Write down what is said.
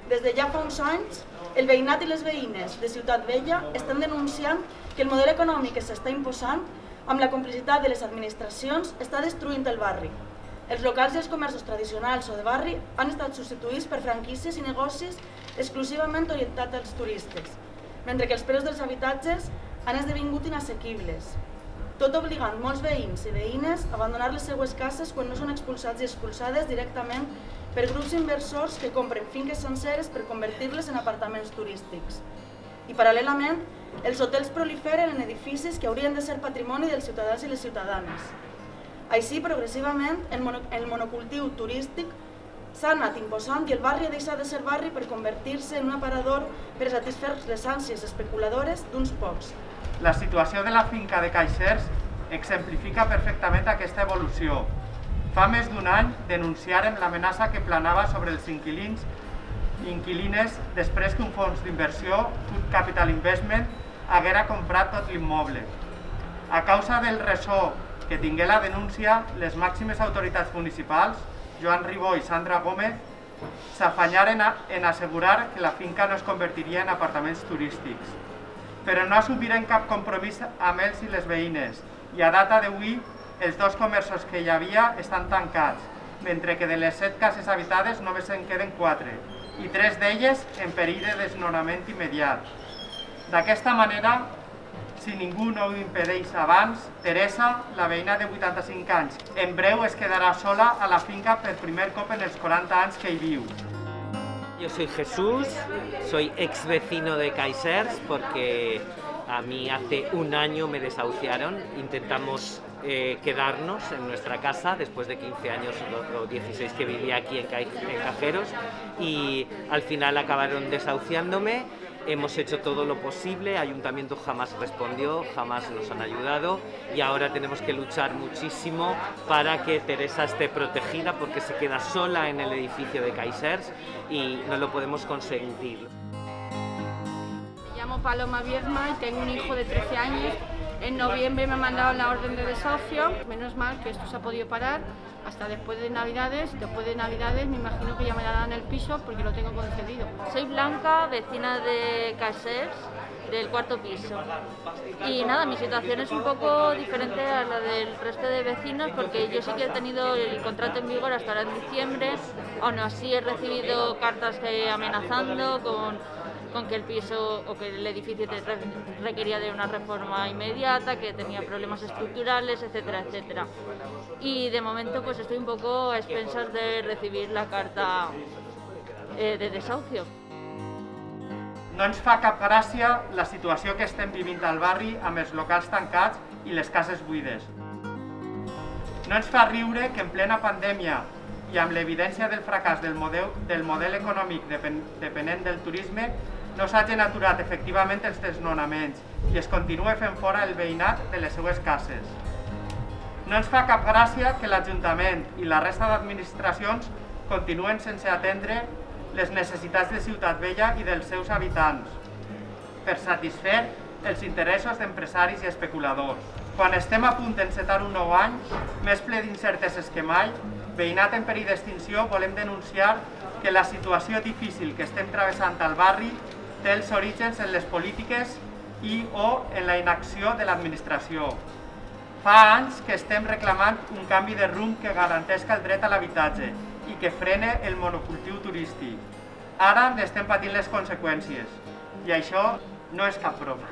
Des de ja fa uns anys, el veïnat i les veïnes de Ciutat Vella estan denunciant que el model econòmic que s'està imposant, amb la complicitat de les administracions, està destruint el barri. Els locals i els comerços tradicionals o de barri han estat substituïts per franquícies i negocis exclusivament orientats als turistes, mentre que els preus dels habitatges han esdevingut inassequibles, tot obligant molts veïns i veïnes a abandonar les seues cases quan no són expulsats i expulsades directament per grups inversors que compren finques senceres per convertir-les en apartaments turístics. I paral·lelament, els hotels proliferen en edificis que haurien de ser patrimoni dels ciutadans i les ciutadanes. Així, progressivament, el monocultiu turístic s'ha anat imposant i el barri ha deixat de ser barri per convertir-se en un aparador per satisfer les ànsies especuladores d'uns pocs. La situació de la finca de Caixers exemplifica perfectament aquesta evolució. Fa més d'un any denunciàrem l'amenaça que planava sobre els inquilins i inquilines després que un fons d'inversió, Food Capital Investment, haguera comprat tot l'immoble. A causa del ressò que tingué la denúncia, les màximes autoritats municipals, Joan Ribó i Sandra Gómez, s'afanyaren en assegurar que la finca no es convertiria en apartaments turístics. Però no assumiren cap compromís amb ells i les veïnes, i a data d'avui els dos comerços que hi havia estan tancats, mentre que de les 7 cases habitades només en queden 4, i 3 d'elles en perill de desnonament immediat. D'aquesta manera, si ningú no ho impedeix abans, Teresa, la veïna de 85 anys, en breu es quedarà sola a la finca per primer cop en els 40 anys que hi viu. Yo soy Jesús, soy ex vecino de Caixers porque a mí hace un año me desahuciaron. Intentamos quedarnos en nuestra casa después de 15 años o 16 que vivía aquí en Cajeros y al final acabaron desahuciándome. Hemos hecho todo lo posible, el ayuntamiento jamás respondió, jamás nos han ayudado y ahora tenemos que luchar muchísimo para que Teresa esté protegida porque se queda sola en el edificio de Caixers y no lo podemos consentir. Me llamo Paloma Viedma y tengo un hijo de 13 años. En noviembre me han mandado la orden de desahucio, menos mal que esto se ha podido parar hasta después de Navidades. Después de Navidades me imagino que ya me darán el piso porque lo tengo concedido. Soy Blanca, vecina de Caixers, del 4º piso. Y nada, mi situación es un poco diferente a la del resto de vecinos porque yo sí que he tenido el contrato en vigor hasta ahora en diciembre. Aún así he recibido cartas amenazando con que el piso o que el edificio requería de una reforma inmediata, que tenía problemas estructurales, etcétera, etcétera. Y de momento pues estoy un poco a expensas de recibir la carta de desahucio. No ens fa cap gràcia la situació que estem vivint al barri amb els locals tancats i les cases buides. No ens fa riure que en plena pandèmia i amb l'evidència del fracàs del model econòmic depenent del turisme no s'hagin aturat efectivament els desnonaments i es continua fent fora el veïnat de les seues cases. No ens fa cap gràcia que l'Ajuntament i la resta d'administracions continuen sense atendre les necessitats de Ciutat Vella i dels seus habitants per satisfer els interessos d'empresaris i especuladors. Quan estem a punt d'encetar un nou any, més ple d'incerteses que mai, veïnat en perill d'extinció, volem denunciar que la situació difícil que estem travessant al barri té els orígens en les polítiques i o en la inacció de l'administració. Fa anys que estem reclamant un canvi de rumb que garanteixi el dret a l'habitatge i que frene el monocultiu turístic. Ara n'estem patint les conseqüències i això no és cap broma.